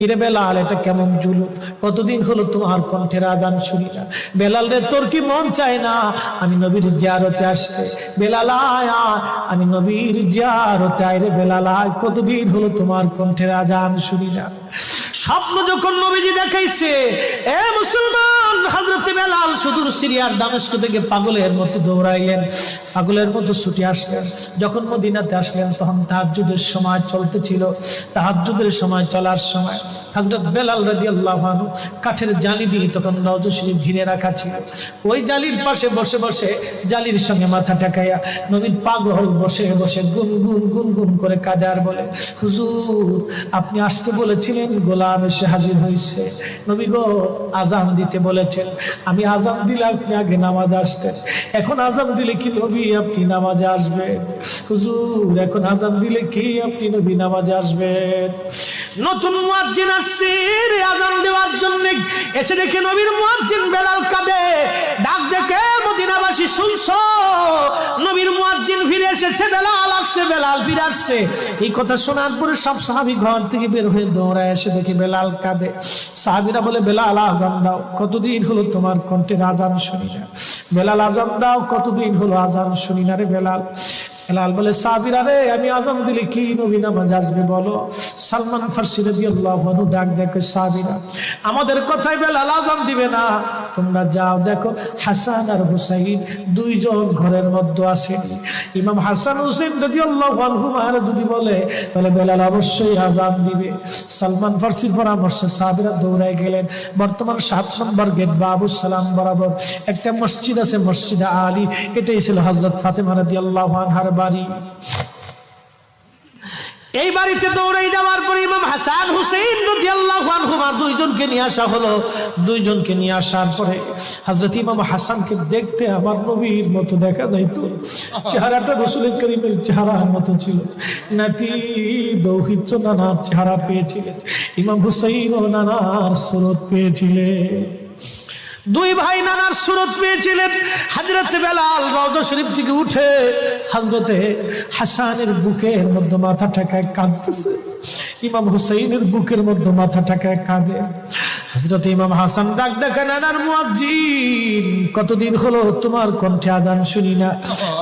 ইরে বেলাল, এটা কেমন জুলুম, কতদিন হলো তোমার কণ্ঠের আজান শুনি না। বেলাল রে, তোর কি মন চায় না আমি নবীর জিয়ারতে আসতে? বেলাল আয়, আমি নবীর জিয়ারতে আয় রে বেলাল আয়, কতদিন হলো তোমার কণ্ঠের আজান শুনি না। স্বপ্ন যখন নবীজি দেখাইছে, এ মুসলমান, হযরত বেলাল সুদূর সিরিয়ার দামেস্ক থেকে পাগলের মতো দৌড়াইলেন, পাগলের মতো ছুটে আসলেন। যখন মদিনাতে আসলেন তখন তাহাজ্জুদের সময় চলতেছিল। তাহাজ্জুদের সময় চলার সময় হযরত বেলাল রাদিয়াল্লাহু আনহু কাঠের জালি দিয়ে তখন রওজা শরীফ ঘিরে রাখা ছিল। ওই জালির পাশে বসে বসে জালির সঙ্গে মাথা ঠেকাইয়া নবীর পাগল বসে বসে গুনগুন গুনগুন করে কাঁদে আর বলে, হুজুর আপনি আসতে বলেছিলেন, গোলাম এসে হাজির হয়েছে। নবী গো, আজান দিতে বলেছেন, আমি আজান দিলে আপনি আগে নামাজ আসতেন, এখন আজান দিলে কি নবী আপনি নামাজে আসবেন? হুজুর এখন আজান দিলে কি আপনি নবী নামাজে আসবেন? নতুন মুয়াজ্জিন আসছে আজান দেওয়ার জন্য, এসে দেখে নবীর মুয়াজ্জিন বেলাল কাঁদে। ডাক দেখে মদিনাবাসী শুনছো, নবীর মুয়াজ্জিন ফিরে এসেছে, বেলাল আসছে, বেলাল ফিরে আসছে। এই কথা শোনার পরে সব সাহাবী ঘর থেকে বের হয়ে দৌড়ায় এসে দেখে বেলাল কাঁদে। সাহাবীরা বলে, বেলাল আজান দাও, কতদিন হলো তোমার কণ্ঠের আজান শুনি না। বেলাল আজান দাও, কতদিন হলো আজান শুনি না রে বেলাল। বেলাল বলে, সাহাবীরা রে, আমি আজান দিলে কি নবী নামাজ আসবে বলো? সালমান ফারসি রাদিয়াল্লাহু আনহু ডাক দেখে, সাহাবীরা আমাদের কথাই বেলাল আজান দিবে না, তোমরা যাও দেখো হাসান আর হুসাইন দুইজন ঘরের মধ্যে আছেন। ইমাম হাসান হুসাইন রাদিয়াল্লাহু আনহুমা যদি বলে তাহলে বেলাল অবশ্যই আজান দিবে। সালমান ফারসির পরামর্শে সাহাবীরা দৌড়ায় গেলেন। বর্তমান 7 নম্বর গেট বাবুস সালাম বরাবর একটা মসজিদ আছে, মসজিদে আলী। এটাই ছিল হযরত ফাতেমা রাদিয়াল্লাহু আনহার বাড়ি। এই বাড়িতে দৌড়ে যাওয়ার পরে ইমাম হাসান হুসাইন রাদিয়াল্লাহু আনহুমা দুইজনকে নিয়ে আসা হলো। দুইজনকে নিয়ে আসার পরে হযরত ইমাম হাসানকে দেখতে আমার নবীর মতো দেখা যাইতো, চেহারাটা রাসূল করিমের চেহারার মতো ছিল। নাতি দৌহিত্র নানার চেহারা পেয়েছিলেন, ইমাম হুসাইন ও নানার সুরত পেয়েছিলেন। দুই ভাই নানার সুরত পেয়েছিলেন। হযরত বেলাল রওজা শরীফ থেকে উঠে হযরতে হাসানের বুকের মধ্যে মাথা ঠেকায় কাঁদতেছে, ইমাম হুসাইনের বুকের মধ্যে মাথা ঠেকায় কাঁদে। হযরত ইমাম হাসান ডাক দেখে, নানার মুয়াজ্জিন, কতদিন হলো তোমার কণ্ঠে আজান শুনি না।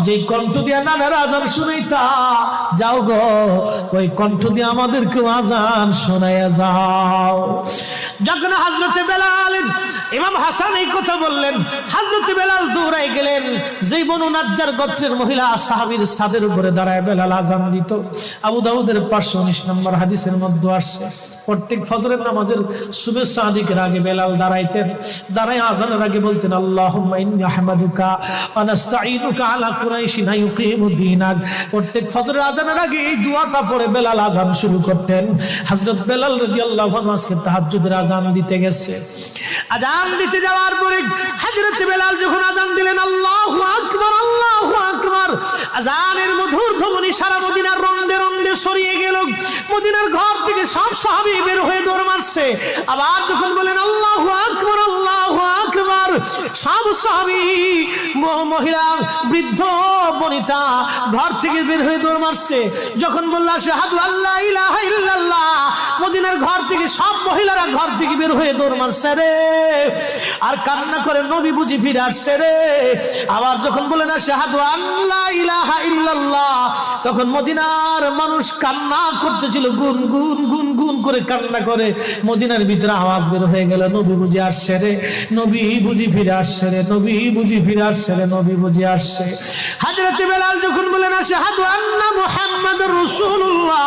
যেই কণ্ঠ দিয়া নানার আজান শুনাইতা, যাও গো ওই কণ্ঠ দিয়ে আমাদেরকে আজান শোনাইয়া যাও। যখন হযরতে বেলাল ইমাম হাসান এই কথা বললেন, হযরত বেলাল দৌড়ায় গেলেন। যেই বনু নাজ্জার গোত্রের মহিলা সাহাবীর ছাদের উপরে দাঁড়ায় বেলাল আজান দিত। আবু দাউদের 519 নম্বর হাদিসের মধ্যে আসছে, প্রত্যেক ফজরের নামাজের সুবহ সাদিকের আগে বেলাল দাঁড়াইতেন। দাঁড়ায় আজানের আগে বলতেন, আল্লাহুম্মা ইন্নী আহমাদুকা ওয়া নাস্তাঈনুকা আলা কুরাইশিন ইউকিমুদ্দীনাক। প্রত্যেক ফজরের আজানের আগে এই দোয়াটা পড়ে বেলাল আজান শুরু করতেন। হযরত বেলাল রাদিয়াল্লাহু আনহু আজকে তাহাজ্জুদের আজান দিতে গেছে। আজান দিতে যাওয়ার পরে হযরত বেলাল যখন আজান দিলেন, আল্লাহু আকবার, আল্লাহু আকবার, আজানের মধুর ধ্বনি সারা মদিনার রন্দে রন্দে ছড়িয়ে গেল। মদিনার ঘর থেকে সব সাহাবী বের হয়ে দৌড় মারছে। আবার যখন বলেন আল্লাহু আকবার, আল্লাহু আকবার, সব সাহাবী, মহিলা, বৃদ্ধ, বনিতা ঘর থেকে বের হয়ে দৌড় মারছে। যখন বলল আশহাদু আল্লা ইলাহা ইল্লাল্লাহ, মদিনার ঘর থেকে সব মহিলারা ঘর থেকে বের হয়ে দৌড় মারছে রে, আর কান্না করে, নবী বুঝি ফিরে আসছে রে। আবার যখন বলেন আশহাদু আল্লা ইলাহা ইল্লাল্লাহ, তখন মদিনার মানুষ কান্না করতেছিল, গুন গুন গুন গুন করে কান্না করে। মদিনার ভিতরে আওয়াজ বের হয়ে গেল, নবী বুঝি আসছে রে, নবী বুঝি ফিরে আসছে রে, নবী বুঝি ফিরে আসছে রে, নবী বুঝি আসছে। হযরত বেলাল যখন বলেন আশহাদু আন্না মুহাম্মাদুর রাসূলুল্লাহ,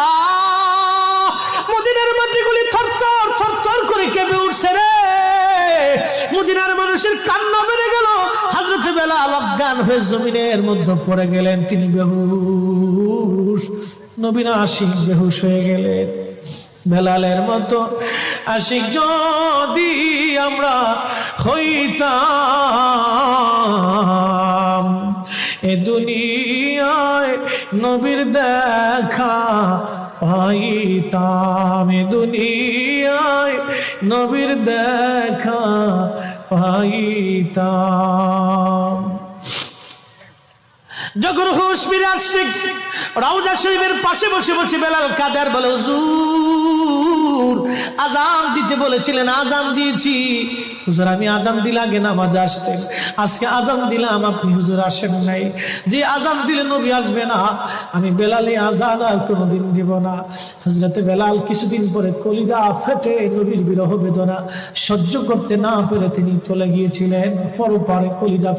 মদিনার মাটিগুলি থরথর থরথর করে কেঁপে উঠছে রে। মদিনার মানুষের কান্না বেড়ে গেল। হযরত বেলাল অজ্ঞান হয়ে জমিনের মধ্যে পড়ে গেলেন, তিনি বেহুশ। নবীর আশিক বেহুশ হয়ে গেলেন। বেলালের মতো আশিক যদি আমরা হইতাম, এ দুনিয়ায় নবীর দেখা পাইতাম, এ দুনিয়ায় নবীর দেখা পাইতাম। যখন হুশ ফিরে আসছে, রওজা শরীফের পাশে বসে বসে বেলাল কাদের বলে, হুজুর হুজুর আজান দিতে বলেছিলেন, আজান দিয়েছি হুজুর, আমি আজান দিলে আগে নামাজে আসতেন, আজকে আজান দিলাম আপনি হুজুর আসেন নাই, যে আজান দিলে নবী আসবে না, আমি বেলালে আজান আর কোনোদিন দিব না। হযরতে বেলাল কিছুদিন পরে কলিজা ফেটে নবীর বিরহ বেদনা সহ্য করতে না পেরে তিনি চলে গিয়েছিলেন পরপারে, কলিজা